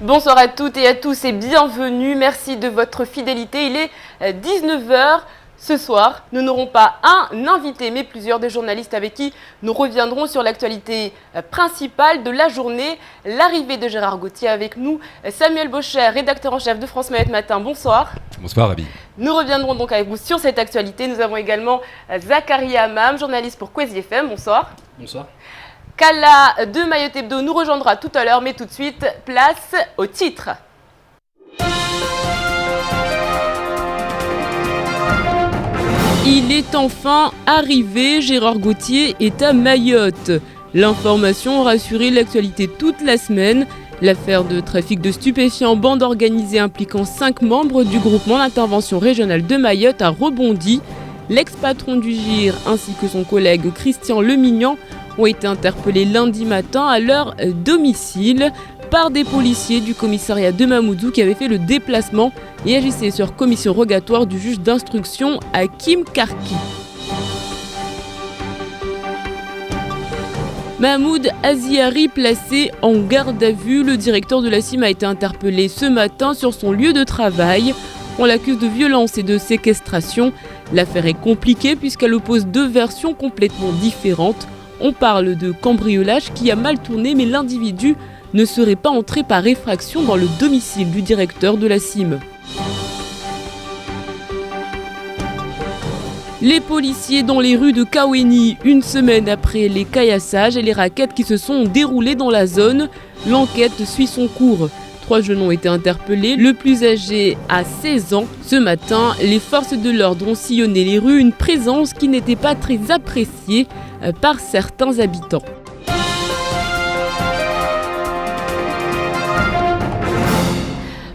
Bonsoir à toutes et à tous et bienvenue. Merci de votre fidélité. Il est 19 h. Ce soir, nous n'aurons pas un invité, mais plusieurs des journalistes avec qui nous reviendrons sur l'actualité principale de la journée. L'arrivée de Gérard Gauthier avec nous. Samuel Bocher, rédacteur en chef de France Mayotte Matin. Bonsoir. Bonsoir, Rabi. Nous reviendrons donc avec vous sur cette actualité. Nous avons également Zakaria Amam, journaliste pour Kwezi FM. Bonsoir. Bonsoir. Kala de Mayotte Hebdo nous rejoindra tout à l'heure, mais tout de suite, place au titre. Il est enfin arrivé, Gérard Gauthier est à Mayotte. L'information a rassuré l'actualité toute la semaine. L'affaire de trafic de stupéfiants, bande organisée impliquant 5 membres du groupement d'intervention régionale de Mayotte a rebondi. L'ex-patron du GIR ainsi que son collègue Christian Lemignan ont été interpellés lundi matin à leur domicile par des policiers du commissariat de Mamoudzou qui avaient fait le déplacement et agissaient sur commission rogatoire du juge d'instruction Hakim Karki. Mahmoud Aziari placé en garde à vue, le directeur de la CIM a été interpellé ce matin sur son lieu de travail. On l'accuse de violence et de séquestration. L'affaire est compliquée puisqu'elle oppose deux versions complètement différentes. On parle de cambriolage qui a mal tourné, mais l'individu ne serait pas entré par effraction dans le domicile du directeur de la CIM. Les policiers dans les rues de Kaweni, une semaine après les caillassages et les raquettes qui se sont déroulées dans la zone. L'enquête suit son cours. 3 jeunes ont été interpellés, le plus âgé a 16 ans. Ce matin, les forces de l'ordre ont sillonné les rues, une présence qui n'était pas très appréciée par certains habitants.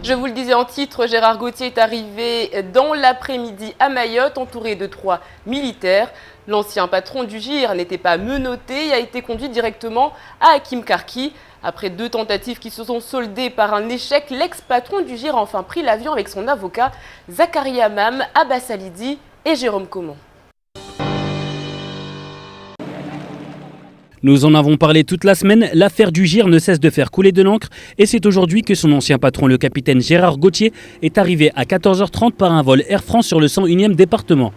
Je vous le disais en titre, Gérard Gauthier est arrivé dans l'après-midi à Mayotte, entouré de 3 militaires. L'ancien patron du GIR n'était pas menotté et a été conduit directement à Hakim Karki. Après 2 tentatives qui se sont soldées par un échec, l'ex-patron du GIR a enfin pris l'avion avec son avocat Zakaria Amam, Abbas Alidi et Jérôme Comon. Nous en avons parlé toute la semaine, l'affaire du GIR ne cesse de faire couler de l'encre et c'est aujourd'hui que son ancien patron, le capitaine Gérard Gauthier, est arrivé à 14 h 30 par un vol Air France sur le 101e département.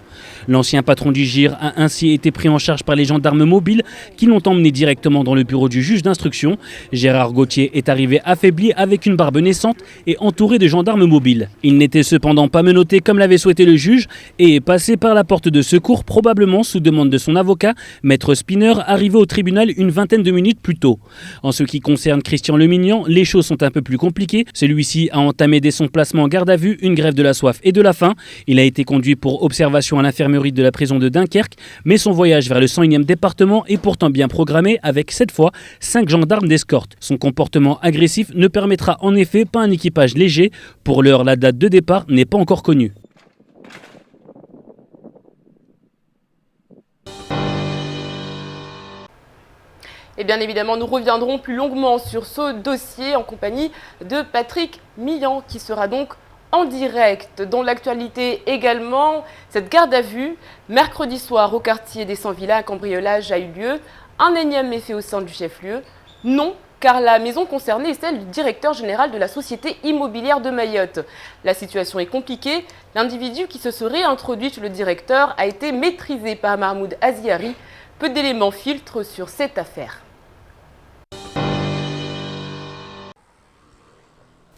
L'ancien patron du GIR a ainsi été pris en charge par les gendarmes mobiles qui l'ont emmené directement dans le bureau du juge d'instruction. Gérard Gauthier est arrivé affaibli avec une barbe naissante et entouré de gendarmes mobiles. Il n'était cependant pas menotté comme l'avait souhaité le juge et est passé par la porte de secours, probablement sous demande de son avocat, Maître Spinner, arrivé au tribunal une vingtaine de minutes plus tôt. En ce qui concerne Christian Lemignan, les choses sont un peu plus compliquées. Celui-ci a entamé dès son placement en garde à vue une grève de la soif et de la faim. Il a été conduit pour observation à l'infirmerie de la prison de Dunkerque, mais son voyage vers le 101e département est pourtant bien programmé avec cette fois 5 gendarmes d'escorte. Son comportement agressif ne permettra en effet pas un équipage léger. Pour l'heure, la date de départ n'est pas encore connue. Et bien évidemment, nous reviendrons plus longuement sur ce dossier en compagnie de Patrick Millan qui sera donc en direct. Dans l'actualité également, cette garde à vue, mercredi soir au quartier des 100 villas, un cambriolage a eu lieu. Un énième méfait au sein du chef-lieu? Non, car la maison concernée est celle du directeur général de la société immobilière de Mayotte. La situation est compliquée. L'individu qui se serait introduit chez le directeur a été maîtrisé par Mahmoud Aziari. Peu d'éléments filtrent sur cette affaire.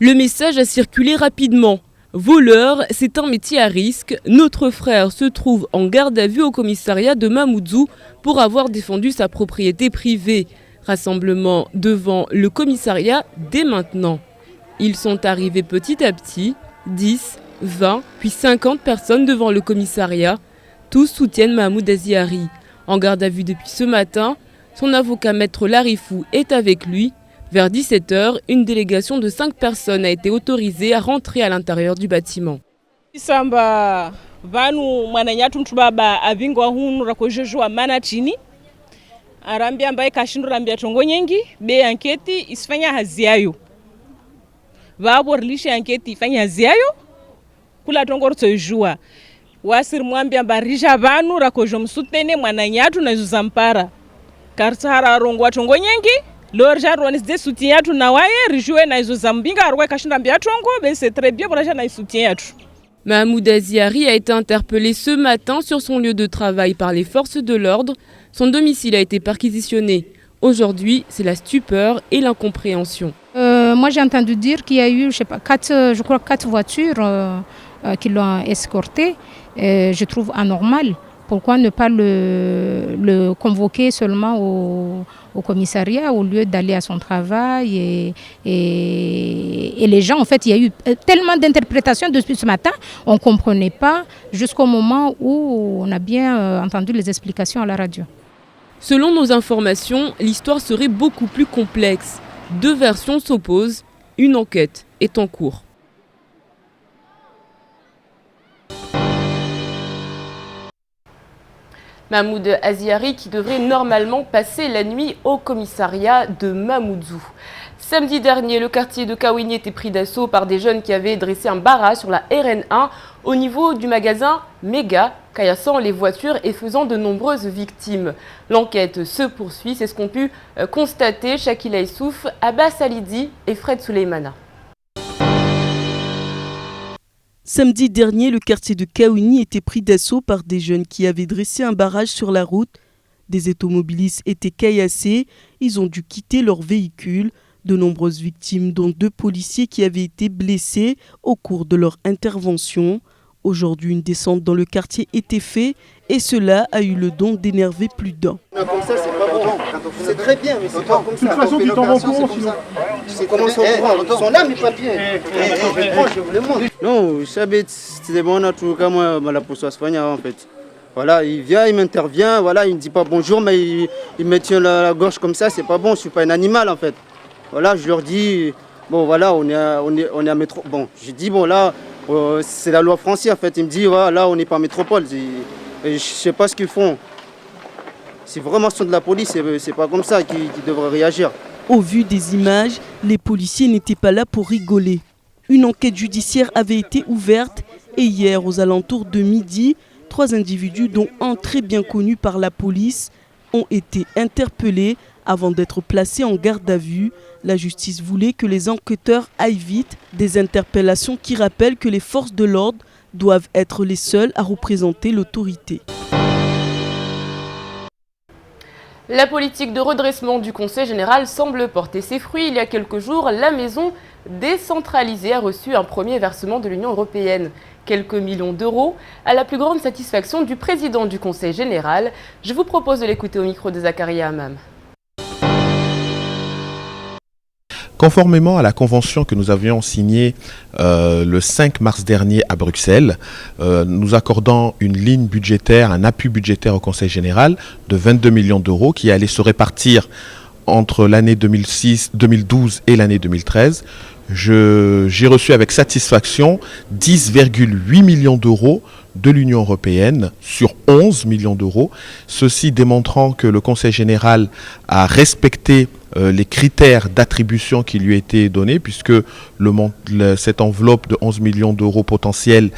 Le message a circulé rapidement. Voleur, c'est un métier à risque. Notre frère se trouve en garde à vue au commissariat de Mamoudzou pour avoir défendu sa propriété privée. Rassemblement devant le commissariat dès maintenant. Ils sont arrivés petit à petit, 10, 20, puis 50 personnes devant le commissariat. Tous soutiennent Mahmoud Aziari. En garde à vue depuis ce matin, son avocat Maître Larifou est avec lui. Vers 17 h, une délégation de 5 personnes a été autorisée à rentrer à l'intérieur du bâtiment. Samba vanu mwananyatu mtubaba avingwa hunu rakojejwa mana chini arambia ambaye kashindu rambia tongo nyengi be anketi isifanya haziayo vabo rilisha anketi ifanya haziayo kula tongo rtojua wasir mwambia barisha vanu rakojo msutene mwananyatu na zuzampara kartsara rongwa tongo nyengi lor jar wani de soutien yatu na waye rejouer na izo zambinga arwa kashinda mbiatongo ben c'est très bien pour la na soutien yatu. Mahmoud Aziari a été interpellé ce matin sur son lieu de travail par les forces de l'ordre. Son domicile a été perquisitionné. Aujourd'hui, c'est la stupeur et l'incompréhension. Moi, j'ai entendu dire qu'il y a eu, je crois, 4 voitures qui l'ont escorté. Je trouve anormal. Pourquoi ne pas le convoquer seulement au commissariat au lieu d'aller à son travail et les gens, en fait, il y a eu tellement d'interprétations depuis ce matin, on ne comprenait pas jusqu'au moment où on a bien entendu les explications à la radio. Selon nos informations, l'histoire serait beaucoup plus complexe. 2 versions s'opposent, une enquête est en cours. Mahmoud Aziari qui devrait normalement passer la nuit au commissariat de Mamoudzou. Samedi dernier, le quartier de Kawini était pris d'assaut par des jeunes qui avaient dressé un barrage sur la RN1 au niveau du magasin Méga, caillassant les voitures et faisant de nombreuses victimes. L'enquête se poursuit, c'est ce qu'ont pu constater Shakila Issouf, Abbas Alidi et Fred Souleymana. Samedi dernier, le quartier de Kawini était pris d'assaut par des jeunes qui avaient dressé un barrage sur la route. Des automobilistes étaient caillassés, ils ont dû quitter leur véhicule. De nombreuses victimes, dont 2 policiers qui avaient été blessés au cours de leur intervention. Aujourd'hui, une descente dans le quartier était faite et cela a eu le don d'énerver plus d'un. Comme ça, c'est pas bon. C'est très bien, mais c'est pas comme ça. De toute façon, tu t'en rends compte sinon. C'est comment ils sont là, mes papiers. Je vous les montre. Non, c'est bon, tout cas, moi, la poste en fait. Voilà, il vient, il m'intervient, voilà, il ne dit pas bonjour, mais il me tient la gorge comme ça, c'est pas bon, je suis pas un animal en fait. Voilà, je leur dis, bon voilà, on est à métro. Bon, je dis, bon là, c'est la loi française en fait. Il me dit, voilà, là, on n'est pas en métropole. Et je sais pas ce qu'ils font. Si vraiment sont de la police, c'est pas comme ça qu'ils devraient réagir. Au vu des images, les policiers n'étaient pas là pour rigoler. Une enquête judiciaire avait été ouverte et hier, aux alentours de midi, 3 individus, dont un très bien connu par la police, ont été interpellés avant d'être placés en garde à vue. La justice voulait que les enquêteurs aillent vite, des interpellations qui rappellent que les forces de l'ordre doivent être les seules à représenter l'autorité. La politique de redressement du Conseil général semble porter ses fruits. Il y a quelques jours, la maison décentralisée a reçu un premier versement de l'Union européenne. Quelques millions d'euros, à la plus grande satisfaction du président du Conseil général. Je vous propose de l'écouter au micro de Zakaria Hamam. Conformément à la convention que nous avions signée le 5 mars dernier à Bruxelles, nous accordons une ligne budgétaire, un appui budgétaire au Conseil général de 22 millions d'euros qui allait se répartir entre l'année 2012 et l'année 2013. J'ai reçu avec satisfaction 10,8 millions d'euros de l'Union européenne sur 11 millions d'euros, ceci démontrant que le Conseil général a respecté les critères d'attribution qui lui étaient donnés, puisque cette enveloppe de 11 millions d'euros potentiels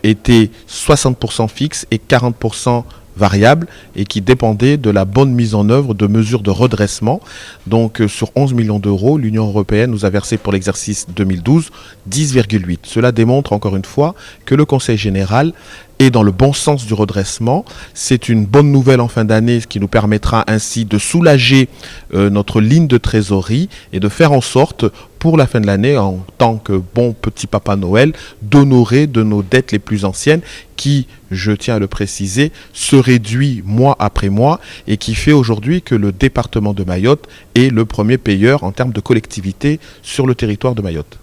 était 60% fixe et 40% variable et qui dépendait de la bonne mise en œuvre de mesures de redressement. Donc sur 11 millions d'euros, l'Union européenne nous a versé pour l'exercice 2012 10,8. Cela démontre encore une fois que le Conseil général est dans le bon sens du redressement. C'est une bonne nouvelle en fin d'année, ce qui nous permettra ainsi de soulager notre ligne de trésorerie et de faire en sorte, pour la fin de l'année, en tant que bon petit Papa Noël, d'honorer de nos dettes les plus anciennes qui, je tiens à le préciser, se réduit mois après mois et qui fait aujourd'hui que le département de Mayotte est le premier payeur en termes de collectivité sur le territoire de Mayotte.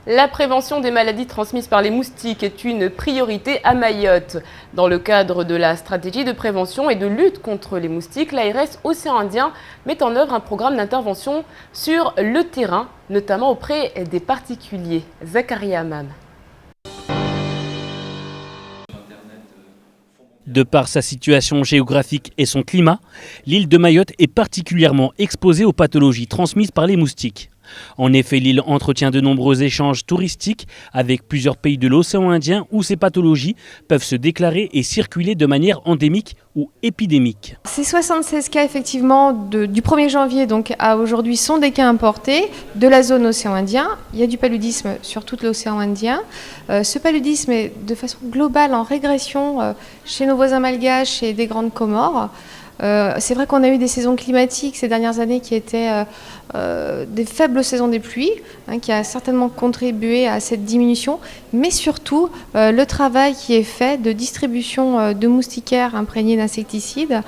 La prévention des maladies transmises par les moustiques est une priorité à Mayotte. Dans le cadre de la stratégie de prévention et de lutte contre les moustiques, l'ARS Océan Indien met en œuvre un programme d'intervention sur le terrain, notamment auprès des particuliers. Zakaria Hamam. De par sa situation géographique et son climat, l'île de Mayotte est particulièrement exposée aux pathologies transmises par les moustiques. En effet, l'île entretient de nombreux échanges touristiques avec plusieurs pays de l'océan Indien où ces pathologies peuvent se déclarer et circuler de manière endémique ou épidémique. Ces 76 cas effectivement du 1er janvier donc à aujourd'hui sont des cas importés de la zone océan Indien. Il y a du paludisme sur tout l'océan Indien. Ce paludisme est de façon globale en régression chez nos voisins malgaches et des Grandes Comores. C'est vrai qu'on a eu des saisons climatiques ces dernières années qui étaient des faibles saisons des pluies, qui a certainement contribué à cette diminution, mais surtout le travail qui est fait de distribution de moustiquaires imprégnés d'insecticides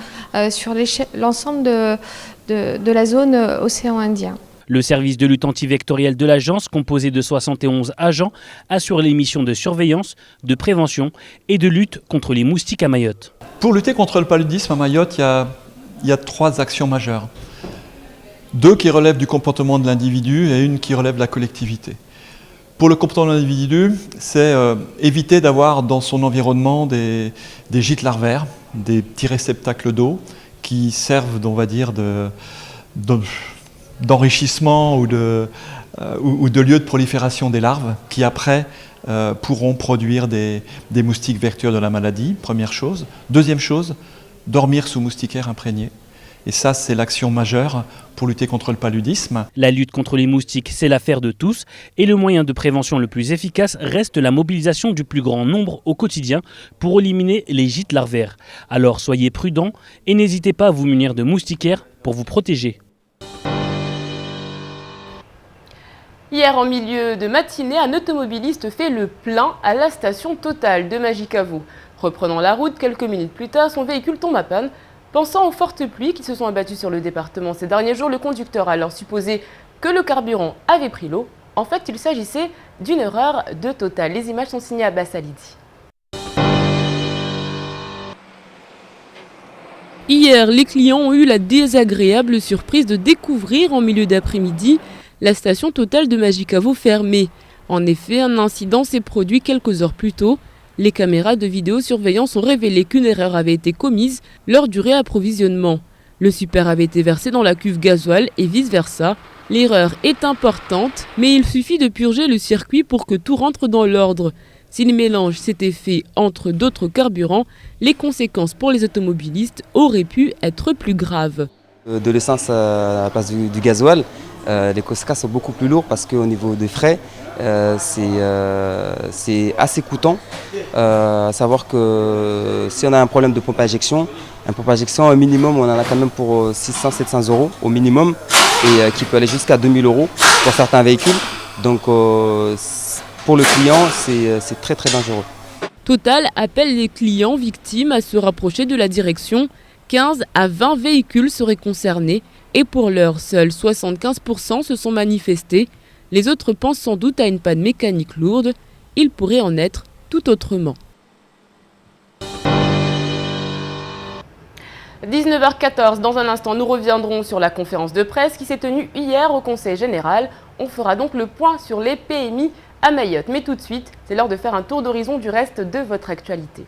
sur l'ensemble de la zone océan Indien. Le service de lutte antivectorielle de l'agence, composé de 71 agents, assure les missions de surveillance, de prévention et de lutte contre les moustiques à Mayotte. Pour lutter contre le paludisme à Mayotte, il y a 3 actions majeures. 2 qui relèvent du comportement de l'individu et une qui relève de la collectivité. Pour le comportement de l'individu, c'est éviter d'avoir dans son environnement des gîtes larvaires, des petits réceptacles d'eau qui servent, on va dire, d'enrichissement ou de lieu de prolifération des larves qui après pourront produire des moustiques vecteurs de la maladie, première chose. Deuxième chose, dormir sous moustiquaires imprégnés. Et ça, c'est l'action majeure pour lutter contre le paludisme. La lutte contre les moustiques, c'est l'affaire de tous. Et le moyen de prévention le plus efficace reste la mobilisation du plus grand nombre au quotidien pour éliminer les gîtes larvaires. Alors soyez prudents et n'hésitez pas à vous munir de moustiquaires pour vous protéger. Hier, en milieu de matinée, un automobiliste fait le plein à la station Total de Majicavo. Reprenant la route, quelques minutes plus tard, son véhicule tombe à panne. Pensant aux fortes pluies qui se sont abattues sur le département ces derniers jours, le conducteur a alors supposé que le carburant avait pris l'eau. En fait, il s'agissait d'une erreur de Total. Les images sont signées Abbas Salidi. Hier, les clients ont eu la désagréable surprise de découvrir en milieu d'après-midi la station Total de Majicavo fermée. En effet, un incident s'est produit quelques heures plus tôt. Les caméras de vidéosurveillance ont révélé qu'une erreur avait été commise lors du réapprovisionnement. Le super avait été versé dans la cuve gasoil et vice-versa. L'erreur est importante, mais il suffit de purger le circuit pour que tout rentre dans l'ordre. Si le mélange s'était fait entre d'autres carburants, les conséquences pour les automobilistes auraient pu être plus graves. De l'essence à la place du gasoil, les conséquences sont beaucoup plus lourdes parce qu'au niveau des frais, c'est assez coûtant. À savoir que si on a un problème de pompe à injection, au minimum, on en a quand même pour 600-700 euros au minimum et qui peut aller jusqu'à 2000 euros pour certains véhicules. Donc pour le client, c'est très très dangereux. Total appelle les clients victimes à se rapprocher de la direction. 15 à 20 véhicules seraient concernés et pour l'heure, seuls 75% se sont manifestés. Les autres pensent sans doute à une panne mécanique lourde. Il pourrait en être tout autrement. 19h14, dans un instant, nous reviendrons sur la conférence de presse qui s'est tenue hier au Conseil général. On fera donc le point sur les PMI à Mayotte. Mais tout de suite, c'est l'heure de faire un tour d'horizon du reste de votre actualité.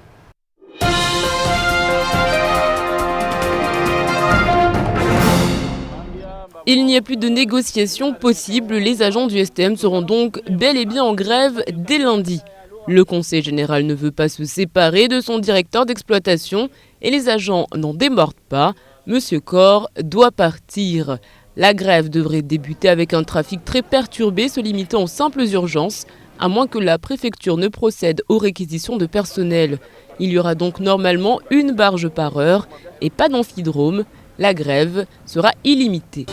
Il n'y a plus de négociations possibles. Les agents du STM seront donc bel et bien en grève dès lundi. Le Conseil général ne veut pas se séparer de son directeur d'exploitation et les agents n'en démordent pas. Monsieur Corr doit partir. La grève devrait débuter avec un trafic très perturbé se limitant aux simples urgences, à moins que la préfecture ne procède aux réquisitions de personnel. Il y aura donc normalement une barge par heure et pas d'amphidrome. La grève sera illimitée.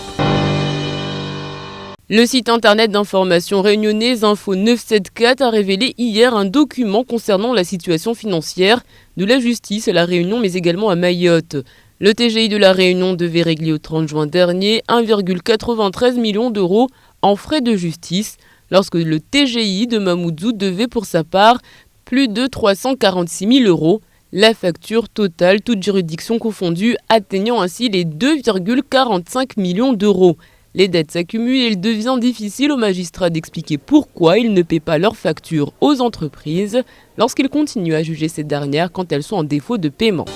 Le site internet d'information réunionnais Info 974 a révélé hier un document concernant la situation financière de la justice à La Réunion mais également à Mayotte. Le TGI de La Réunion devait régler au 30 juin dernier 1,93 million d'euros en frais de justice, lorsque le TGI de Mamoudzou devait pour sa part plus de 346 000 euros. La facture totale, toutes juridictions confondues, atteignant ainsi les 2,45 millions d'euros. Les dettes s'accumulent et il devient difficile aux magistrats d'expliquer pourquoi ils ne paient pas leurs factures aux entreprises lorsqu'ils continuent à juger ces dernières quand elles sont en défaut de paiement.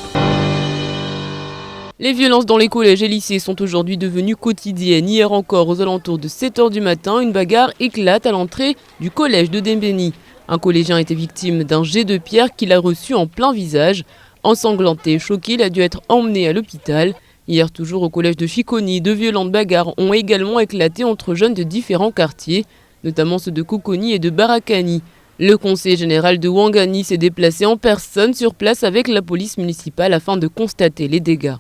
Les violences dans les collèges et lycées sont aujourd'hui devenues quotidiennes. Hier encore, aux alentours de 7 h du matin, une bagarre éclate à l'entrée du collège de Dembéni. Un collégien était victime d'un jet de pierre qu'il a reçu en plein visage. Ensanglanté et choqué, il a dû être emmené à l'hôpital. Hier, toujours au collège de Chiconi, de violentes bagarres ont également éclaté entre jeunes de différents quartiers, notamment ceux de Kokoni et de Barakani. Le conseiller général de Ouangani s'est déplacé en personne sur place avec la police municipale afin de constater les dégâts.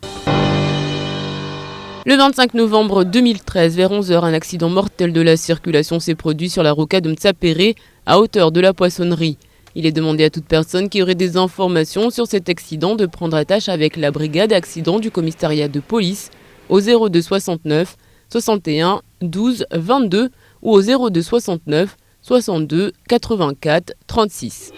Le 25 novembre 2013, vers 11 h, un accident mortel de la circulation s'est produit sur la rocade de Mtsapéré, à hauteur de la poissonnerie. Il est demandé à toute personne qui aurait des informations sur cet accident de prendre attache avec la brigade accident du commissariat de police au 02 69 61 12 22 ou au 02 69 62 84 36.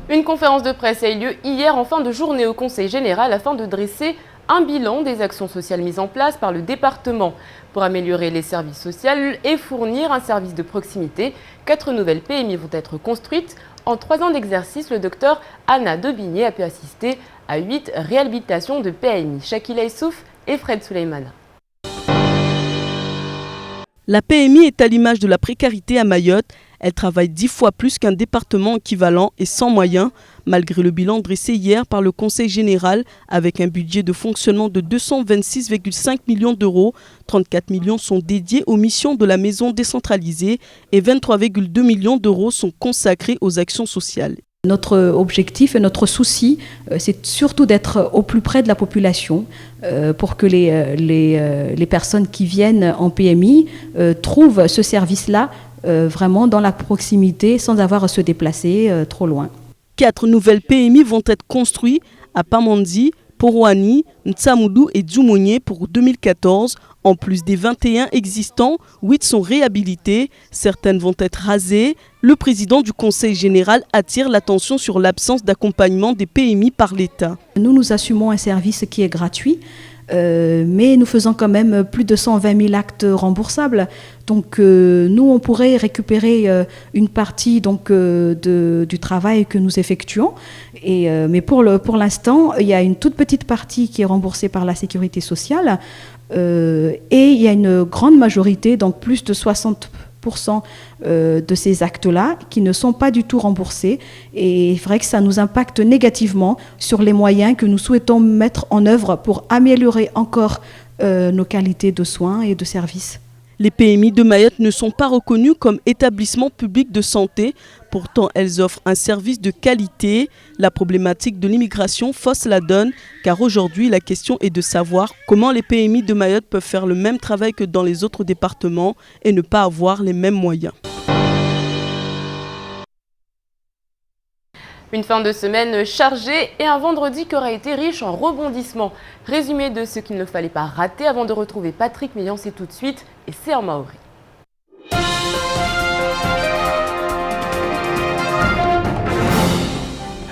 Une conférence de presse a eu lieu hier en fin de journée au Conseil général afin de dresser un bilan des actions sociales mises en place par le département pour améliorer les services sociaux et fournir un service de proximité. 4 nouvelles PMI vont être construites. En 3 ans d'exercice, le docteur Anna Dobigné a pu assister à 8 réhabilitations de PMI. Shakila Issouf et Fred Souleymane. La PMI est à l'image de la précarité à Mayotte. Elle travaille 10 fois plus qu'un département équivalent et sans moyens, malgré le bilan dressé hier par le Conseil général avec un budget de fonctionnement de 226,5 millions d'euros. 34 millions sont dédiés aux missions de la maison décentralisée et 23,2 millions d'euros sont consacrés aux actions sociales. Notre objectif et notre souci, c'est surtout d'être au plus près de la population pour que les personnes qui viennent en PMI trouvent ce service-là vraiment dans la proximité sans avoir à se déplacer trop loin. 4 nouvelles PMI vont être construites à Pamandi, Poroani, Ntsamoudou et Djoumounié pour 2014. En plus des 21 existants, 8 sont réhabilités, certaines vont être rasées. Le président du Conseil général attire l'attention sur l'absence d'accompagnement des PMI par l'État. Nous assumons un service qui est gratuit, mais nous faisons quand même plus de 120 000 actes remboursables. Donc nous, on pourrait récupérer une partie du travail que nous effectuons. Mais pour l'instant, il y a une toute petite partie qui est remboursée par la sécurité sociale. Et il y a une grande majorité, donc plus de 60% de ces actes-là qui ne sont pas du tout remboursés. Et c'est vrai que ça nous impacte négativement sur les moyens que nous souhaitons mettre en œuvre pour améliorer encore nos qualités de soins et de services. Les PMI de Mayotte ne sont pas reconnues comme établissements publics de santé. Pourtant, elles offrent un service de qualité. La problématique de l'immigration fausse la donne, car aujourd'hui, la question est de savoir comment les PMI de Mayotte peuvent faire le même travail que dans les autres départements et ne pas avoir les mêmes moyens. Une fin de semaine chargée et un vendredi qui aura été riche en rebondissements. Résumé de ce qu'il ne fallait pas rater avant de retrouver Patrick Meillan, c'est tout de suite et c'est en maori.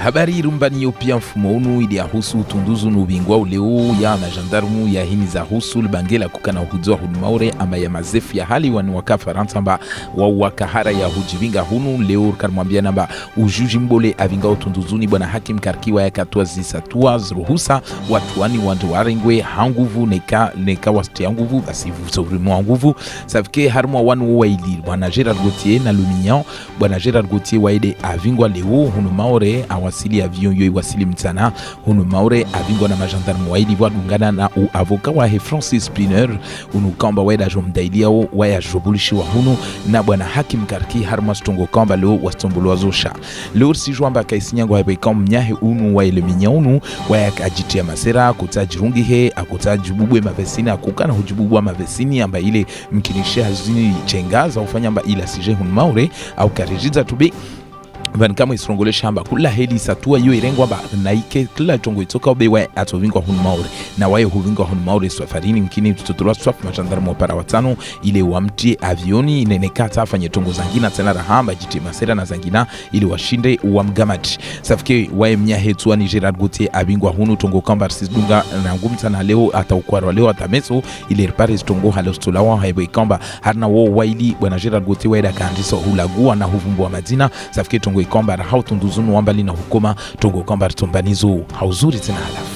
Habari rumbani pia mfumo unu iliyahusu utunduzu n'ubingwa uleo ya majandarmu ya hini za husu libangela kukana hudzoa hunumaure ama ya mazefu ya hali wanu waka Faransa mba wa wakahara ya hujivinga hunu leo karmwambia namba ujuji mbole avinga utunduzuni bwana hakim karkiwa ya katua zisatua zruhusa watuani wandu waringwe hanguvu neka wasti hanguvu basivu sovrimo hanguvu savike harmwa wanu waili bwana Gerard Gauthier na Lumignan bwana Gerard Gauthier waide avingwa leo hunumaure wasili avion yo wasili mtana hunu maure avingwa na majandarmu waidi wadungana na avoka wa Francis Spinner hunu kamba waida jomdailia wa ya jobulishi wa hunu na bwana hakim karki harma stongo kamba leo wastombolo zosha leo si jwamba kaisinyango hape kam nyahe hunu wa ile minyanu wa ya ajitia masera kutajirungi he akutajibubwe mavesini akukana hujibubwa mavesini amba ile mkinisha hazini chengaza ufanya amba ila sije hunu maure au karijiza tubi Van kama isrongole shamba kula heli satua yo irengwa ba naike kila tongo itoka obewe atovingwa hunumaure na wae huvingwa hunumaure safarini mkini tutotolwa swap machandarmu para watano ile wamtie avioni inenekata afanye tongo zangina tena rahamba jiti masera na zangina ili washinde wamgamati safike wae mnyahetua ni Gerard Gauthier abingwa hunu tongo kamba sidunga na ngumta na leo ataukwarwa leo atameso ile repares tongo halostolawa haibe kamba harna wo waili bwana Gerard Gauthier waida kaandiso hulagua na huvumbwa madina safike tongo haiwe kwamba raha utunduzunu wambali na hukuma tongo kwamba tumbanizo hauzuri tena halafu.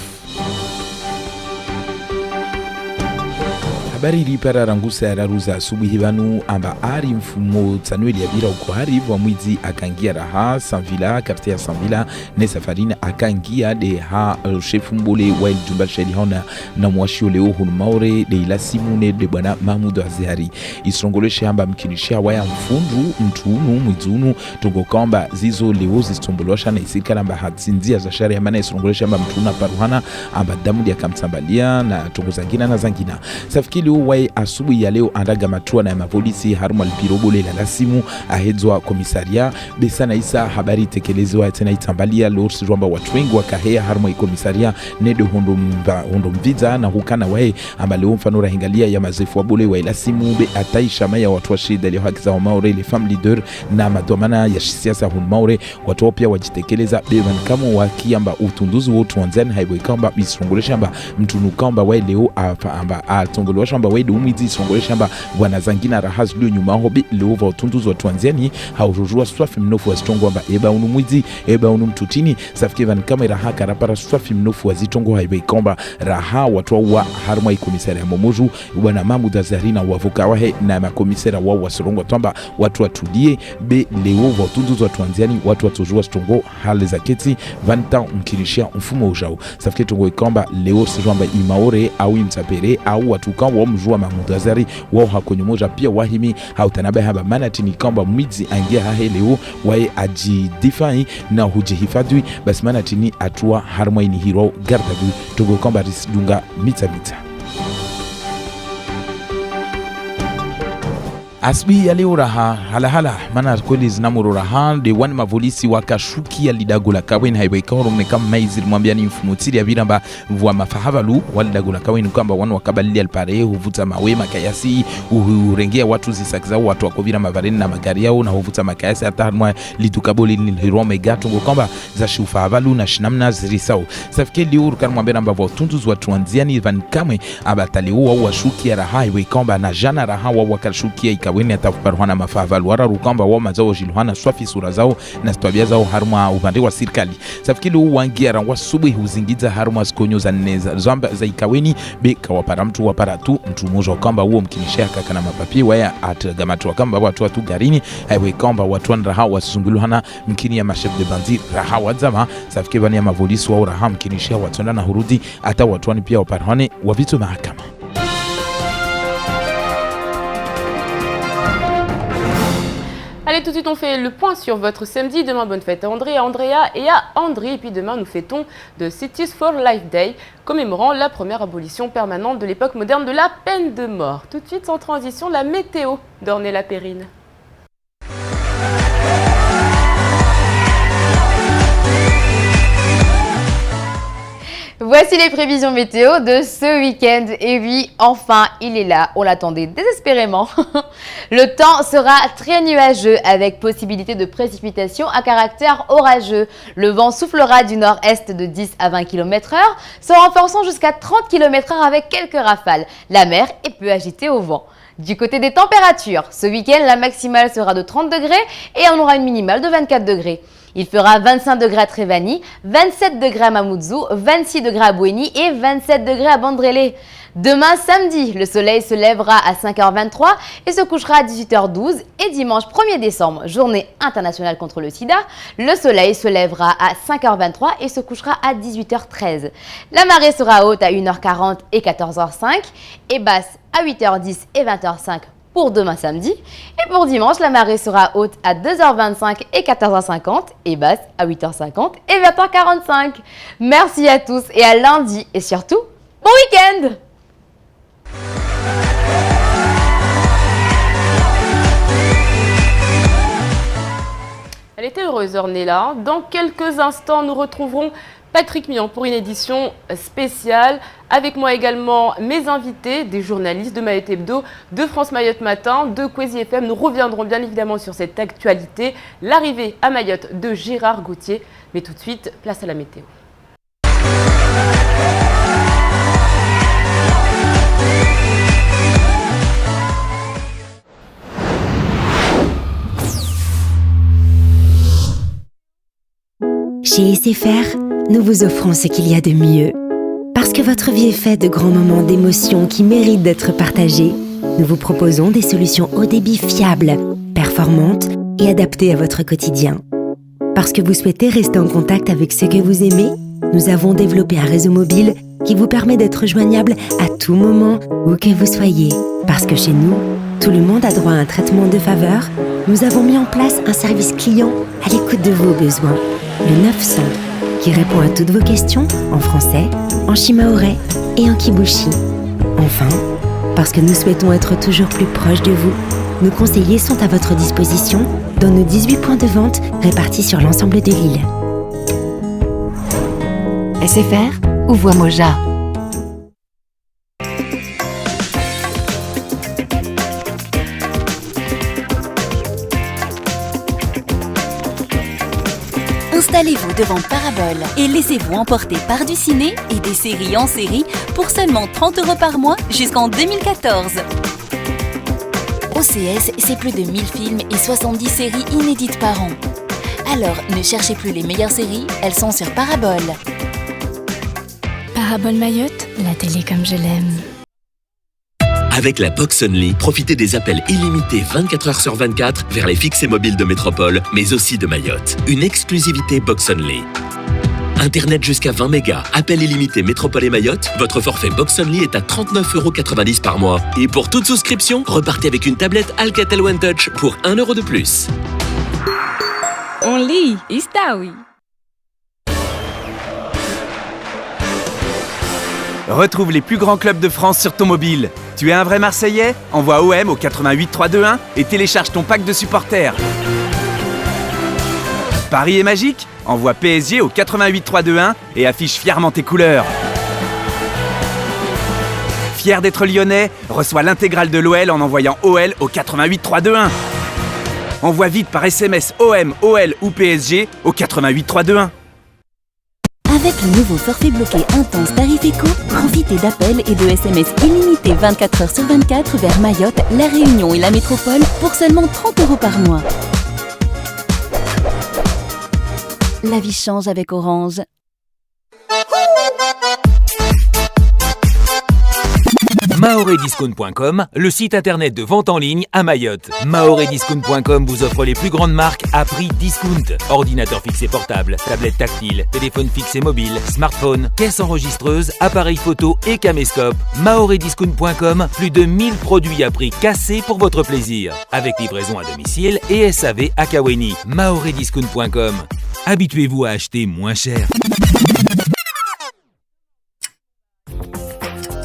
Habari ilipara rangusa ya raruza asubuhi banu amba ari mfumo tsanueli ya bira uko hari wa mwizi akangia raha Sanvila quartier ya Sanvila ne safarina akangia de ha chef mbole wa Jumba Shadi hona na mwashio leo hunu maure de ila simune de bwana Mahmoud Azhari isongoleshe amba mkinisha waya mfundu mtunu mwizunu tongo kamba zizo leo zistombolosha na isikala amba hatsinzia za shari amana isongoleshe amba mtuna paruhana amba damu ya kamtsambalia na tongo zangina na zangina safiki wai asubuhi ya leo andaga matua na mapolisi haruma lpirobole la simu ahedzwa komisaria besana isa habari tekelezwa tena itambalia lorsi rwamba watu wengi wakahea haruma komisaria nedo hondo mviza na hukana wae amba leo mfano rahingalia ya mazefu wabole wa ila simu be ataisha maya watu wa shida leo haki za maure le fam leader na madomana ya siasa hun maure watu pia wajitekeleza bevan kama wakiamba utunduzi wote wanzani haiwe kamba misongolesha amba mtunu kamba wae leo amba atongolwa shamba wedu umizi songole shamba bwana zangina rahaz lio nyuma hobi leo va utunduzi wa Tanzania haurujua swafi mnofu wa stongo amba eba unu mwizi eba unu mtutini safike van kamera haka rapara swafi mnofu wa zitongo haibe komba raha watu wa harma ikomisari ya Momoju bwana Mahmoud Azhari na wavuka wahe na makomisera wao wa Sorongo twamba watu watulie be leo va utunduzi wa Tanzania watu watujua stongo hali za keti vanta mkinishia mfumo ujao safike tongo ikomba leo sijamba imaore au imtapere au watu kama mjua Mahmoud Azhari wao hakonyomoja pia wahimi hautanabe haba manatini kamba mwizi angia hahe leo wae ajidifai na hujihifadhi basi manatini atua harmoini hero gardabu togo kamba risidunga mita Asbi ya leo raha halahala mana kweli zinamuru raha de wani mavolisi wakashukia lidagola kaweni haiwe kahorum ne kama maizir mwambiani mfumutiri ya viramba vwa mafahavalu wali dagola kaweni kwamba wanu wakabali alpare huvuta mawe makayasi urengea watu zisakiza watu wakovira mavareni na magari yao na huvuta makayasi hata hanwa litukaboli nilirome gatungo kwamba za shufahavalu na shinamna zirisao safike liuru kan mwambena mba vwa tuntuzu watu wanziani van kamwe abataliwa washukia raha haiwe kwamba na jana raha wakashukia ikaweni atakuparuhana mafahavalu wara rukamba wa mazao jilhuana swafi sura zao na sitwabia zao haruma upande wa sirikali safiki wangia rangwa subuhi huzingiza haruma sikonyo za neza zamba za ikaweni be kawapara mtu wapara tu mtu moja wakamba uo mkinishea kaka na mapapie waya atagamatu wakamba watu watu garini haiwe kamba watu raha wasuzunguluhana mkini ya mashef de bandi raha wadzama safiki bani ya mavolisi wa raha mkinishea watu na hurudi ata watu pia waparuhane wavitu mahakama. Allez, tout de suite, on fait le point sur votre samedi. Demain, bonne fête à André, à Andrea et à André. Et puis demain, nous fêtons The Cities for Life Day, commémorant la première abolition permanente de l'époque moderne de la peine de mort. Tout de suite, sans transition, la météo d'Ornella Perrine. Voici les prévisions météo de ce week-end. Et oui, enfin, il est là. On l'attendait désespérément. Le temps sera très nuageux avec possibilité de précipitations à caractère orageux. Le vent soufflera du nord-est de 10 à 20 km/h, se renforçant jusqu'à 30 km/h avec quelques rafales. La mer est peu agitée au vent. Du côté des températures, ce week-end, la maximale sera de 30 degrés et on aura une minimale de 24 degrés. Il fera 25 degrés à Trévani, 27 degrés à Mamoudzou, 26 degrés à Bouéni et 27 degrés à Bandrélé. Demain samedi, le soleil se lèvera à 5h23 et se couchera à 18h12. Et dimanche 1er décembre, journée internationale contre le sida, le soleil se lèvera à 5h23 et se couchera à 18h13. La marée sera haute à 1h40 et 14h05 et basse à 8h10 et 20h05 pour demain samedi. Et pour dimanche, la marée sera haute à 2h25 et 14h50 et basse à 8h50 et 20h45. Merci à tous et à lundi et surtout, bon week-end! Elle était heureuse, Ornella. Dans quelques instants, nous retrouverons Patrick Millon pour une édition spéciale. Avec moi également mes invités, des journalistes de Mayotte Hebdo, de France Mayotte Matin, de Kwezi FM. Nous reviendrons bien évidemment sur cette actualité, l'arrivée à Mayotte de Gérard Gauthier. Mais tout de suite, place à la météo. Chez SFR, nous vous offrons ce qu'il y a de mieux. Parce que votre vie est faite de grands moments d'émotion qui méritent d'être partagés, nous vous proposons des solutions haut débit fiables, performantes et adaptées à votre quotidien. Parce que vous souhaitez rester en contact avec ceux que vous aimez, nous avons développé un réseau mobile qui vous permet d'être joignable à tout moment, où que vous soyez. Parce que chez nous, tout le monde a droit à un traitement de faveur, nous avons mis en place un service client à l'écoute de vos besoins, le 900, qui répond à toutes vos questions en français, en shimaoré et en kibushi. Enfin, parce que nous souhaitons être toujours plus proches de vous, nos conseillers sont à votre disposition dans nos 18 points de vente répartis sur l'ensemble de l'île. SFR ou Voix Moja. Installez-vous devant Parabole et laissez-vous emporter par du ciné et des séries en série pour seulement 30 € par mois jusqu'en 2014. OCS, c'est plus de 1000 films et 70 séries inédites par an. Alors, ne cherchez plus les meilleures séries, elles sont sur Parabole. Parabole Mayotte, la télé comme je l'aime. Avec la Box Only, profitez des appels illimités 24 h sur 24 vers les fixes et mobiles de Métropole, mais aussi de Mayotte. Une exclusivité Box Only. Internet jusqu'à 20 mégas, appel illimité Métropole et Mayotte, votre forfait Box Only est à 39,90 € par mois. Et pour toute souscription, repartez avec une tablette Alcatel One Touch pour 1 € de plus. Only, está oui. Retrouve les plus grands clubs de France sur ton mobile. Tu es un vrai Marseillais? Envoie OM au 88 321 et télécharge ton pack de supporters. Paris est magique? Envoie PSG au 88 321 et affiche fièrement tes couleurs. Fier d'être lyonnais? Reçois l'intégrale de l'OL en envoyant OL au 88 321. Envoie vite par SMS OM, OL ou PSG au 88 321. Avec le nouveau forfait bloqué intense tarif éco, profitez d'appels et de SMS illimités 24 h sur 24 vers Mayotte, La Réunion et la métropole pour seulement 30 € par mois. La vie change avec Orange. Mahorediscount.com, le site internet de vente en ligne à Mayotte. Mahorediscount.com vous offre les plus grandes marques à prix discount. Ordinateur fixe et portable, tablette tactile, téléphone fixe et mobile, smartphone, caisse enregistreuse, appareil photo et caméscope. Mahorediscount.com, plus de 1000 produits à prix cassé pour votre plaisir. Avec livraison à domicile et SAV à Kaweni. Mahorediscount.com. Habituez-vous à acheter moins cher.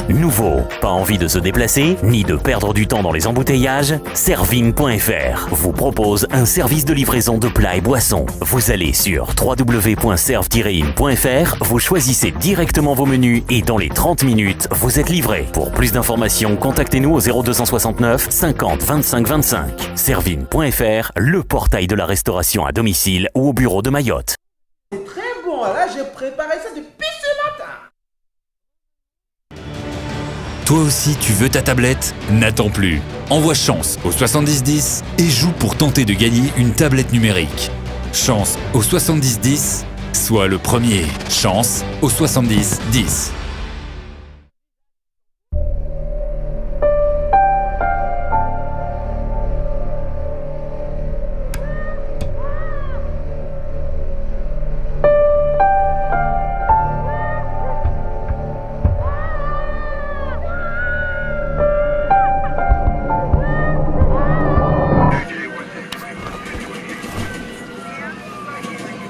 Nouveau, pas envie de se déplacer, ni de perdre du temps dans les embouteillages? Servine.fr vous propose un service de livraison de plats et boissons. Vous allez sur www.serve-in.fr, vous choisissez directement vos menus et dans les 30 minutes, vous êtes livré. Pour plus d'informations, contactez-nous au 0269 50 25 25. Servine.fr, le portail de la restauration à domicile ou au bureau de Mayotte. C'est très bon, là j'ai préparé ça depuis ce matin. Toi aussi, tu veux ta tablette? N'attends plus. Envoie Chance au 7010 et joue pour tenter de gagner une tablette numérique. Chance au 7010, sois le premier. Chance au 7010.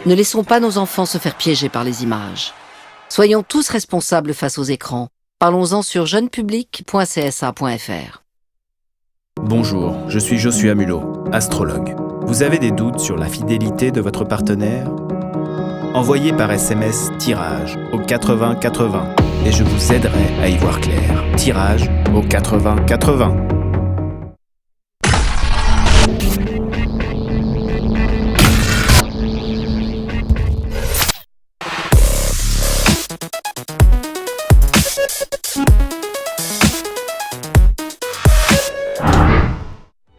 Ne laissons pas nos enfants se faire piéger par les images. Soyons tous responsables face aux écrans. Parlons-en sur jeunepublic.csa.fr. Bonjour, je suis Joshua Mulot, astrologue. Vous avez des doutes sur la fidélité de votre partenaire? Envoyez par SMS tirage au 80 80 et je vous aiderai à y voir clair. Tirage au 80 80.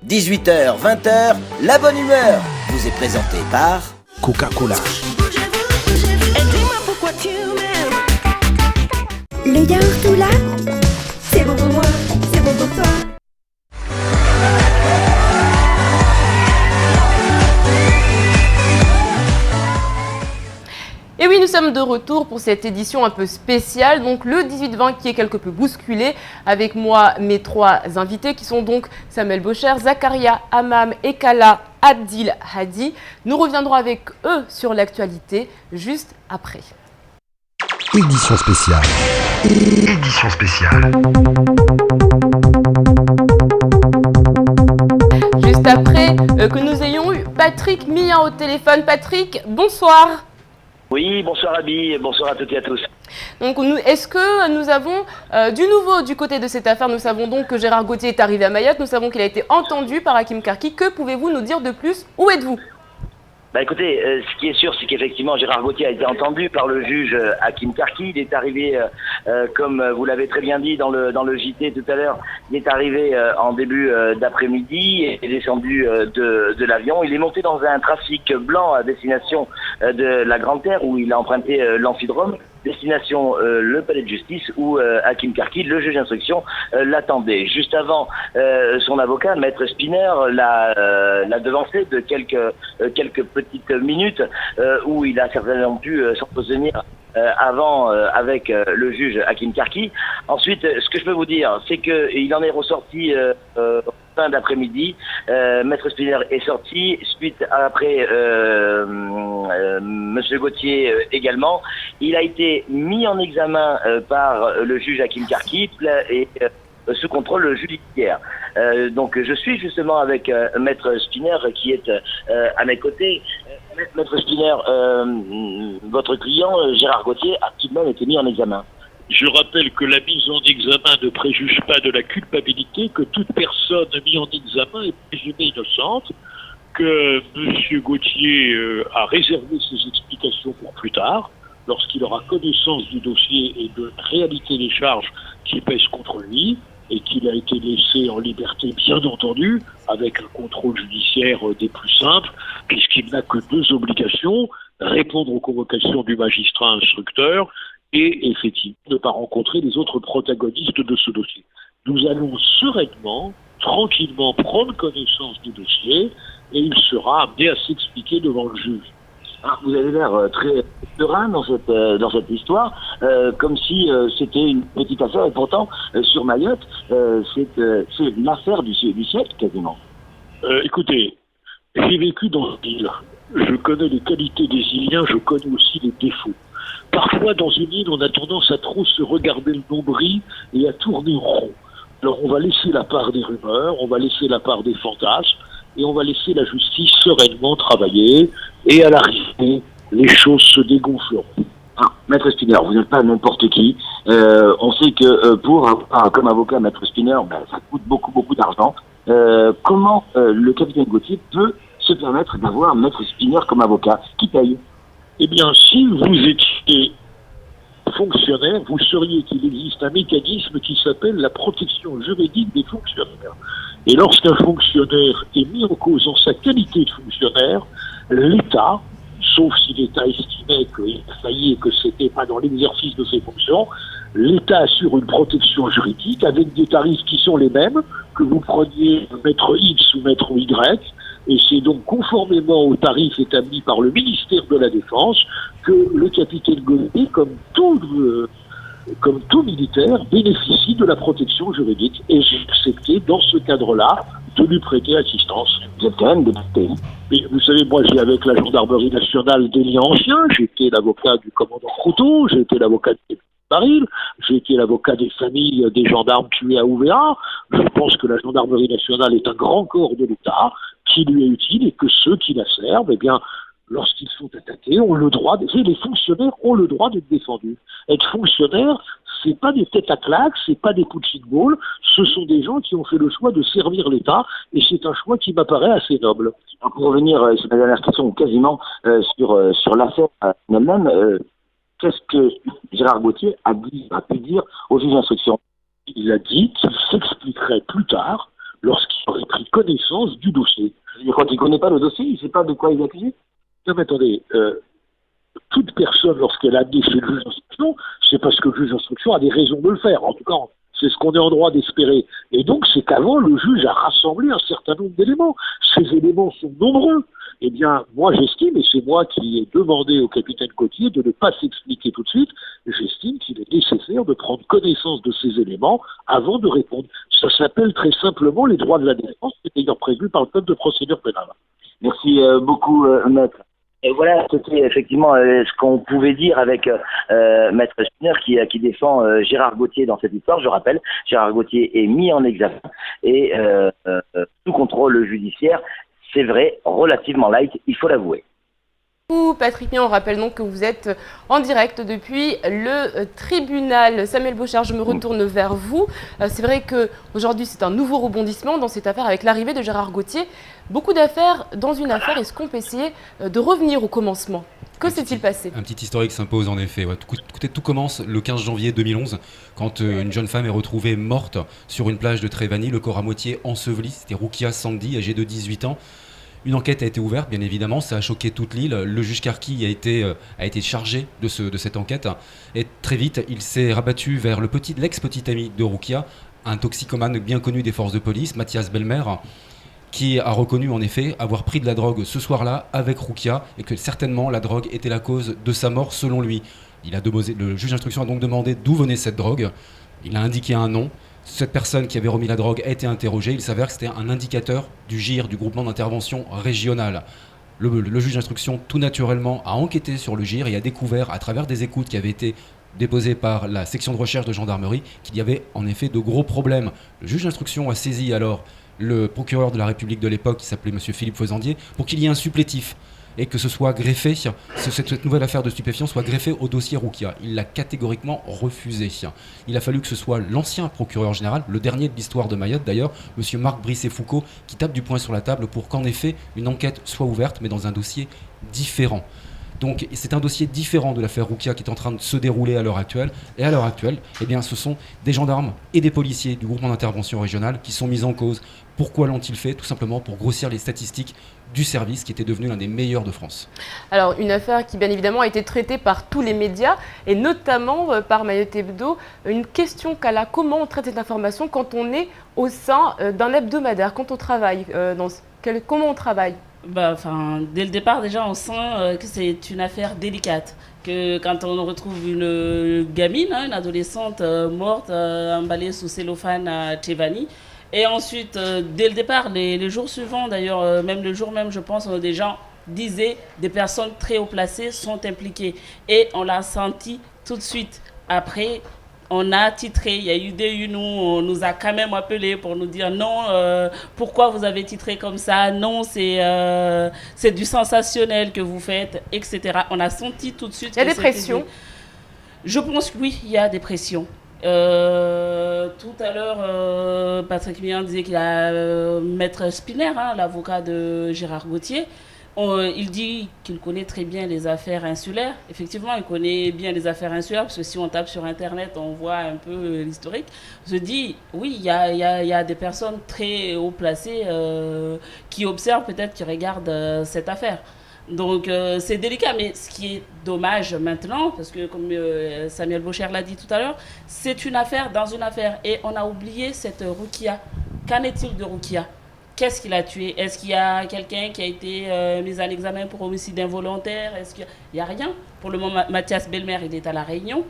« 18h, 20h, la bonne humeur vous est présentée par Coca-Cola. Le yaourt ou là, c'est bon pour moi, c'est bon pour toi. Et oui, nous sommes de retour pour cette édition un peu spéciale, donc le 18-20 qui est quelque peu bousculé. Avec moi, mes trois invités qui sont donc Samuel Bocher, Zakaria Hammam et Kala Abdil Hadi. Nous reviendrons avec eux sur l'actualité juste après. Édition spéciale. Édition spéciale. Juste après que nous ayons eu Patrick Millian au téléphone. Patrick, bonsoir. Oui, bonsoir Abby, bonsoir à toutes et à tous. Donc, est-ce que nous avons du nouveau du côté de cette affaire? Nous savons donc que Gérard Gauthier est arrivé à Mayotte, nous savons qu'il a été entendu par Hakim Karki. Que pouvez-vous nous dire de plus? Où êtes-vous? Bah écoutez, ce qui est sûr, c'est qu'effectivement Gérard Gauthier a été entendu par le juge Hakim Karki. Il est arrivé, comme vous l'avez très bien dit dans le JT tout à l'heure, il est arrivé en début d'après-midi et est descendu de l'avion. Il est monté dans un trafic blanc à destination de la Grande Terre où il a emprunté l'amphidrome. Destination le palais de justice où Hakim Karki, le juge d'instruction, l'attendait. Juste avant, son avocat, Maître Spinner, l'a devancé de quelques petites minutes où il a certainement pu s'entretenir avant avec le juge Hakim Karki. Ensuite, ce que je peux vous dire, c'est qu'il en est ressorti fin d'après-midi. Maître Spinner est sorti, suite après Monsieur Gauthier également. Il a été mis en examen par le juge Hakim Karki et sous contrôle judiciaire. Donc je suis justement avec Maître Spinner qui est à mes côtés. Maître Spinner, votre client Gérard Gauthier a tout de même été mis en examen. Je rappelle que la mise en examen ne préjuge pas de la culpabilité, que toute personne mise en examen est présumée innocente, que M. Gauthier a réservé ses explications pour plus tard, lorsqu'il aura connaissance du dossier et de la réalité des charges qui pèsent contre lui, et qu'il a été laissé en liberté, bien entendu, avec un contrôle judiciaire des plus simples, puisqu'il n'a que deux obligations, répondre aux convocations du magistrat instructeur, et effectivement ne pas rencontrer les autres protagonistes de ce dossier. Nous allons sereinement, tranquillement prendre connaissance du dossier et il sera amené à s'expliquer devant le juge. Alors, vous avez l'air très serein dans cette histoire, comme si c'était une petite affaire, et pourtant, sur Mayotte, c'est l'affaire du siècle quasiment. Écoutez, j'ai vécu dans l'île. Je connais les qualités des Iliens, je connais aussi les défauts. Parfois, dans une île, on a tendance à trop se regarder le nombril et à tourner rond. Alors, on va laisser la part des rumeurs, on va laisser la part des fantasmes, et on va laisser la justice sereinement travailler, et à l'arrivée, les choses se dégonfleront. Ah, Maître Spinner, vous n'êtes pas n'importe qui. On sait que comme avocat, Maître Spinner, ça coûte beaucoup d'argent. Comment le capitaine Gauthier peut se permettre d'avoir Maître Spinner comme avocat? Qui paye? Eh bien, si vous étiez fonctionnaire, vous sauriez qu'il existe un mécanisme qui s'appelle la protection juridique des fonctionnaires. Et lorsqu'un fonctionnaire est mis en cause en sa qualité de fonctionnaire, l'État, sauf si l'État estimait qu'il a failli et que c'était pas dans l'exercice de ses fonctions, l'État assure une protection juridique avec des tarifs qui sont les mêmes, que vous preniez maître X ou maître Y, et c'est donc conformément aux tarifs établis par le ministère de la Défense que le capitaine Gauthier, comme tout militaire, bénéficie de la protection juridique. Et j'ai accepté, dans ce cadre-là, de lui prêter assistance. Vous êtes quand même député. Mais vous savez, moi, j'ai avec la gendarmerie nationale des liens anciens. J'ai été l'avocat du commandant Croteau, j'ai été l'avocat des Baril, j'ai été l'avocat des familles des gendarmes tués à Ouvéa. Je pense que la gendarmerie nationale est un grand corps de l'État qui lui est utile et que ceux qui la servent, eh bien, lorsqu'ils sont attaqués, ont le droit, les fonctionnaires ont le droit d'être défendus. Être fonctionnaire, c'est pas des têtes à claques, c'est pas des punching balls, ce sont des gens qui ont fait le choix de servir l'État et c'est un choix qui m'apparaît assez noble. Alors pour revenir sur la dernière question, quasiment sur l'affaire elle-même, qu'est-ce que Gérard Gauthier a pu dire au juge d'instruction? Il a dit qu'il s'expliquerait plus tard lorsqu'il aurait pris connaissance du dossier. Quand il ne connaît pas le dossier, il ne sait pas de quoi il est accusé? Non mais attendez, toute personne lorsqu'elle a amené chez le juge d'instruction, c'est parce que le juge d'instruction a des raisons de le faire. En tout cas, c'est ce qu'on est en droit d'espérer. Et donc, c'est qu'avant, le juge a rassemblé un certain nombre d'éléments. Ces éléments sont nombreux. Eh bien, moi, j'estime, et c'est moi qui ai demandé au capitaine Gauthier de ne pas s'expliquer tout de suite, j'estime qu'il est nécessaire de prendre connaissance de ces éléments avant de répondre. Ça s'appelle très simplement les droits de la défense, c'est d'ailleurs prévu par le Code de procédure pénale. Merci beaucoup, maître. Et voilà, c'était effectivement ce qu'on pouvait dire avec maître Spinner qui défend Gérard Gauthier dans cette histoire. Je rappelle, Gérard Gauthier est mis en examen et sous contrôle judiciaire. C'est vrai, relativement light, il faut l'avouer. Patrick Mian, on rappelle donc que vous êtes en direct depuis le tribunal. Samuel Bochard, je me retourne vers vous. C'est vrai qu'aujourd'hui, c'est un nouveau rebondissement dans cette affaire avec l'arrivée de Gérard Gauthier. Beaucoup d'affaires dans une affaire. Est-ce qu'on peut essayer de revenir au commencement ? Que s'est-il passé ? Un petit historique s'impose en effet. Ouais, tout commence le 15 janvier 2011 quand une jeune femme est retrouvée morte sur une plage de Trévani, le corps à moitié enseveli. C'était Roukia Sandy, âgée de 18 ans. Une enquête a été ouverte, bien évidemment, ça a choqué toute l'île. Le juge Karki a été chargé de cette enquête. Et très vite, il s'est rabattu vers l'ex-petit ami de Roukia, un toxicomane bien connu des forces de police, Mathias Belmer, qui a reconnu en effet avoir pris de la drogue ce soir-là avec Roukia et que certainement la drogue était la cause de sa mort selon lui. Le juge d'instruction a donc demandé d'où venait cette drogue. Il a indiqué un nom. Cette personne qui avait remis la drogue a été interrogée. Il s'avère que c'était un indicateur du GIR, du groupement d'intervention régional. Le juge d'instruction, tout naturellement, a enquêté sur le GIR et a découvert, à travers des écoutes qui avaient été déposées par la section de recherche de gendarmerie, qu'il y avait en effet de gros problèmes. Le juge d'instruction a saisi alors le procureur de la République de l'époque, qui s'appelait M. Philippe Fausandier, pour qu'il y ait un supplétif et que ce soit greffé, cette nouvelle affaire de stupéfiants soit greffée au dossier Roukia. Il l'a catégoriquement refusé. Il a fallu que ce soit l'ancien procureur général, le dernier de l'histoire de Mayotte d'ailleurs, M. Marc Brisset-Foucault, qui tape du poing sur la table pour qu'en effet une enquête soit ouverte, mais dans un dossier différent. Donc c'est un dossier différent de l'affaire Roukia qui est en train de se dérouler à l'heure actuelle. Et à l'heure actuelle, eh bien, ce sont des gendarmes et des policiers du groupement d'intervention régional qui sont mis en cause. Pourquoi l'ont-ils fait ? Tout simplement pour grossir les statistiques du service qui était devenu l'un des meilleurs de France. Alors une affaire qui bien évidemment a été traitée par tous les médias et notamment par Mayotte Hebdo. Une question qu'elle comment on traite cette information quand on est au sein d'un hebdomadaire, quand on travaille comment on travaille ? Dès le départ, déjà, on sent que c'est une affaire délicate. Que quand on retrouve une gamine, une adolescente morte, emballée sous cellophane à Trévani, et ensuite, dès le départ, les jours suivants, d'ailleurs, même le jour même, je pense, des gens disaient des personnes très haut placées sont impliquées. Et on l'a senti tout de suite. Après, on a titré, il y a eu des UNO, on nous a quand même appelé pour nous dire non, pourquoi vous avez titré comme ça, non, c'est du sensationnel que vous faites, etc. On a senti tout de suite. Il y a des pressions. Je pense que oui, il y a des pressions. Tout à l'heure, Patrick Mian disait qu'il a Maître Spinner, l'avocat de Gérard Gauthier. Il dit qu'il connaît très bien les affaires insulaires. Effectivement, il connaît bien les affaires insulaires parce que si on tape sur Internet, on voit un peu l'historique. On se dit, oui, il y a des personnes très haut placées qui observent, peut-être qui regardent cette affaire. Donc c'est délicat, mais ce qui est dommage maintenant, parce que comme Samuel Bochard l'a dit tout à l'heure, c'est une affaire dans une affaire et on a oublié cette Roukia. Qu'en est-il de Roukia ? Qu'est-ce qu'il a tué ? Est-ce qu'il y a quelqu'un qui a été mis en examen pour homicide involontaire ? Est-ce qu'il n'y a rien ? Pour le moment, Mathias Belmer, il est à La Réunion.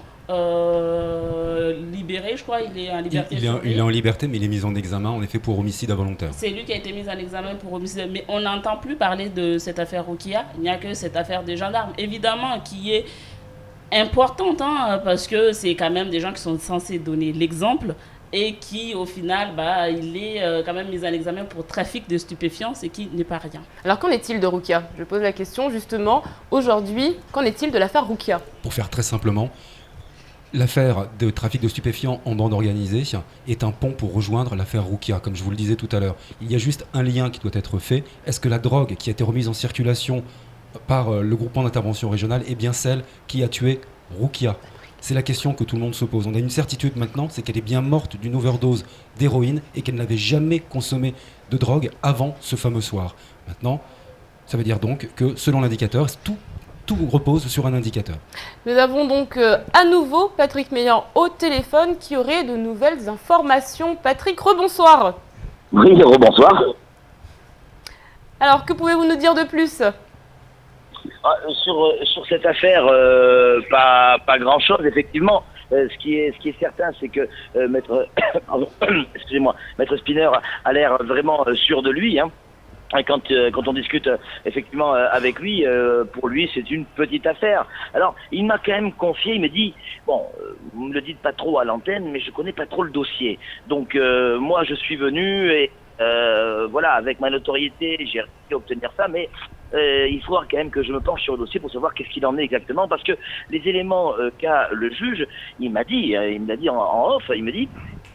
Libéré, je crois, il est en liberté. Il est en liberté, mais il est mis en examen, en effet, pour homicide involontaire. C'est lui qui a été mis en examen pour homicide. Mais on n'entend plus parler de cette affaire Roukia. Il n'y a que cette affaire des gendarmes, évidemment, qui est importante, parce que c'est quand même des gens qui sont censés donner l'exemple. Et qui, au final, il est quand même mis en examen pour trafic de stupéfiants, ce qui n'est pas rien. Alors, qu'en est-il de Roukia ? Je pose la question, justement, aujourd'hui, qu'en est-il de l'affaire Roukia ? Pour faire très simplement, l'affaire de trafic de stupéfiants en bande organisée est un pont pour rejoindre l'affaire Roukia, comme je vous le disais tout à l'heure. Il y a juste un lien qui doit être fait. Est-ce que la drogue qui a été remise en circulation par le groupement d'intervention régionale est bien celle qui a tué Roukia ? C'est la question que tout le monde se pose. On a une certitude maintenant, c'est qu'elle est bien morte d'une overdose d'héroïne et qu'elle n'avait jamais consommé de drogue avant ce fameux soir. Maintenant, ça veut dire donc que selon l'indicateur, tout tout repose sur un indicateur. Nous avons donc à nouveau Patrick Meillan au téléphone qui aurait de nouvelles informations. Patrick, rebonsoir. Oui, rebonsoir. Alors, que pouvez-vous nous dire de plus ? Sur cette affaire, pas grand-chose, effectivement. Ce qui est certain, c'est que Maître Spinner a l'air vraiment sûr de lui. Hein. Et quand on discute effectivement avec lui, pour lui c'est une petite affaire. Alors il m'a quand même confié, il m'a dit bon, vous me le dites pas trop à l'antenne, mais je connais pas trop le dossier. Donc moi je suis venu et voilà, avec ma notoriété j'ai réussi à obtenir ça, mais il faut quand même que je me penche sur le dossier pour savoir qu'est-ce qu'il en est exactement, parce que les éléments qu'a le juge, il me l'a dit en off, il me dit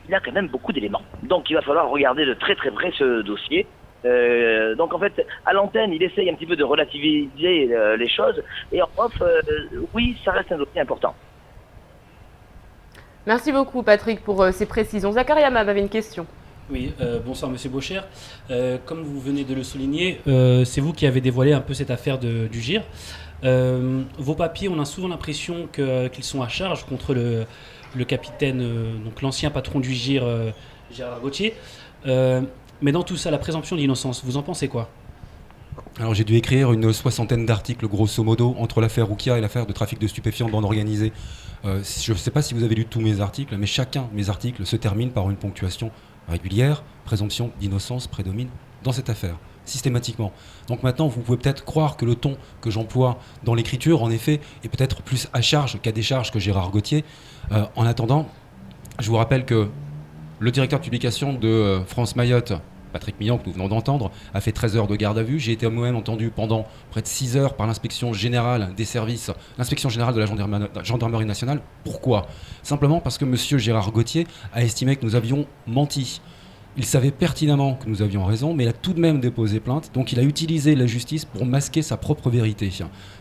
il a quand même beaucoup d'éléments. Donc il va falloir regarder de très très près ce dossier. Donc en fait, à l'antenne, il essaye un petit peu de relativiser les choses, et en off, oui, ça reste un dossier important. Merci beaucoup Patrick pour ces précisions. Zakaria avait une question. Oui, bonsoir Monsieur Beaucher. Comme vous venez de le souligner, c'est vous qui avez dévoilé un peu cette affaire du GIR. Vos papiers, on a souvent l'impression qu'ils sont à charge contre le capitaine, donc l'ancien patron du GIR, Gérard Gauthier. Mais dans tout ça, la présomption d'innocence, vous en pensez quoi ? Alors j'ai dû écrire une 60aine d'articles grosso modo entre l'affaire Roukia et l'affaire de trafic de stupéfiants de bande organisée. Je ne sais pas si vous avez lu tous mes articles, mais chacun de mes articles se termine par une ponctuation régulière. Présomption d'innocence prédomine dans cette affaire, systématiquement. Donc maintenant, vous pouvez peut-être croire que le ton que j'emploie dans l'écriture, en effet, est peut-être plus à charge qu'à décharge que Gérard Gauthier. En attendant, je vous rappelle que le directeur de publication de France Mayotte, Patrick Meillan, que nous venons d'entendre, a fait 13 heures de garde à vue. J'ai été moi-même entendu pendant près de 6 heures par l'inspection générale des services, l'inspection générale de la gendarmerie nationale. Pourquoi ? Simplement parce que M. Gérard Gauthier a estimé que nous avions menti. Il savait pertinemment que nous avions raison, mais il a tout de même déposé plainte. Donc il a utilisé la justice pour masquer sa propre vérité.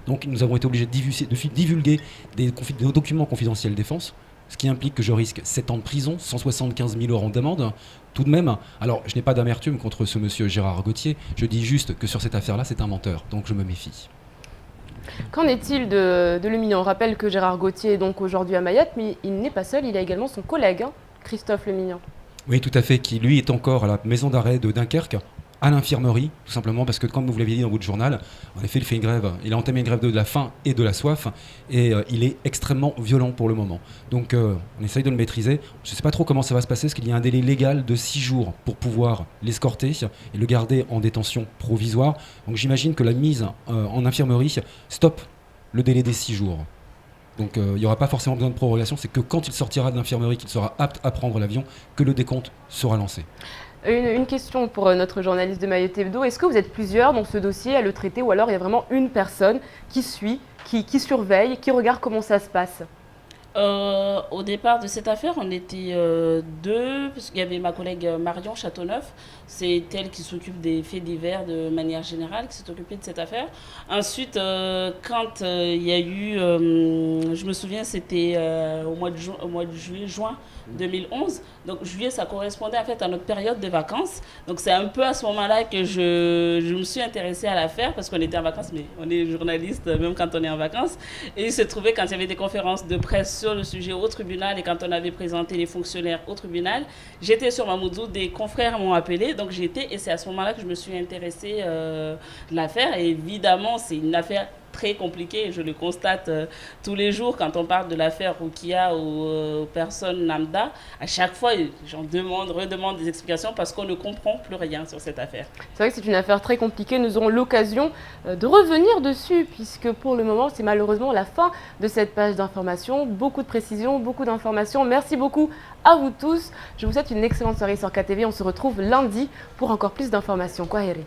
Donc nous avons été obligés de divulguer des documents confidentiels défense, ce qui implique que je risque 7 ans de prison, 175 000 € d'amende, tout de même. Alors, je n'ai pas d'amertume contre ce monsieur Gérard Gauthier, je dis juste que sur cette affaire-là, c'est un menteur, donc je me méfie. Qu'en est-il de Lemignon ? On rappelle que Gérard Gauthier est donc aujourd'hui à Mayotte, mais il n'est pas seul, il a également son collègue, Christophe Lemignon. Oui, tout à fait, qui lui est encore à la maison d'arrêt de Dunkerque, à l'infirmerie, tout simplement parce que, comme vous l'aviez dit dans votre journal, en effet, il fait une grève. Il a entamé une grève de la faim et de la soif, et il est extrêmement violent pour le moment. Donc, on essaye de le maîtriser. Je ne sais pas trop comment ça va se passer, parce qu'il y a un délai légal de 6 jours pour pouvoir l'escorter et le garder en détention provisoire. Donc, j'imagine que la mise en infirmerie stoppe le délai des 6 jours. Donc, il n'y aura pas forcément besoin de prorogation. C'est que quand il sortira de l'infirmerie, qu'il sera apte à prendre l'avion, que le décompte sera lancé. Une question pour notre journaliste de Mayotte Hebdo. Est-ce que vous êtes plusieurs dans ce dossier à le traiter, ou alors il y a vraiment une personne qui suit, qui surveille, qui regarde comment ça se passe ? Au départ de cette affaire, on était deux, parce qu'il y avait ma collègue Marion Châteauneuf, c'est elle qui s'occupe des faits divers de manière générale, qui s'est occupée de cette affaire. Ensuite, quand il y a eu, je me souviens, c'était au mois de juin 2011, donc juillet, ça correspondait en fait à notre période de vacances, donc c'est un peu à ce moment-là que je me suis intéressée à l'affaire, parce qu'on était en vacances, mais on est journaliste même quand on est en vacances, et il se trouvait quand il y avait des conférences de presse sur le sujet au tribunal, et quand on avait présenté les fonctionnaires au tribunal, j'étais sur Mamoudzou, des confrères m'ont appelé, donc j'étais, et c'est à ce moment-là que je me suis intéressée à l'affaire, et évidemment c'est une affaire très compliquée, je le constate tous les jours quand on parle de l'affaire Roukia aux personnes lambda. À chaque fois, j'en redemande des explications parce qu'on ne comprend plus rien sur cette affaire. C'est vrai que c'est une affaire très compliquée. Nous aurons l'occasion de revenir dessus puisque pour le moment, c'est malheureusement la fin de cette page d'information. Beaucoup de précisions, beaucoup d'informations. Merci beaucoup à vous tous. Je vous souhaite une excellente soirée sur KTV. On se retrouve lundi pour encore plus d'informations. Kwaheri.